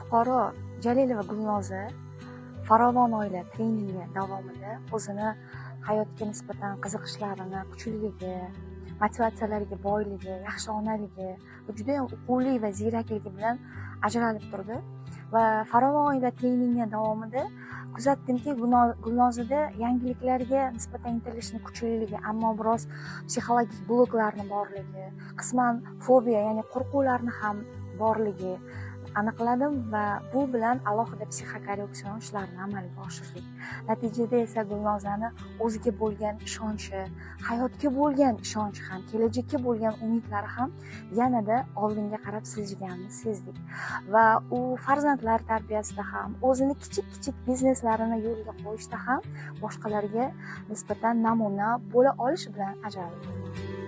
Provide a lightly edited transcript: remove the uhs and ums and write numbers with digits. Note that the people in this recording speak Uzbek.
Fuqaro Jalilova Gulnoza farovon oila treyningi davomida o'zini hayotga nisbatan qiziqishlarini, kuchliligi, motivatsiyalariga boyligi, yaxshi onaligi va juda ham uquvli va ziyrakligi bilan ajralib turdi va farovon oila treyningi davomida kuzatdimki, Gulnozada yangiliklarga nisbatan intilishni kuchliligi, ammo biroz psixologik bloklarni borligi, qisman fobiya, ya'ni qo'rquvlarni ham borligi aniqladim va bu bilan alohida psixokorreksion ishlarini amalga oshirdik. Natijada esa Gulnozani o'ziga bo'lgan ishonchi, hayotga bo'lgan ishonchi ham, kelajakka bo'lgan umidlari ham yanada oldinga qarab siljiganini sezdik. Va u farzandlar tarbiyasida ham, o'zini kichik bizneslarini yo'lga qo'yishda ham boshqalarga nisbatan namuna bo'la olish bilan ajraldi.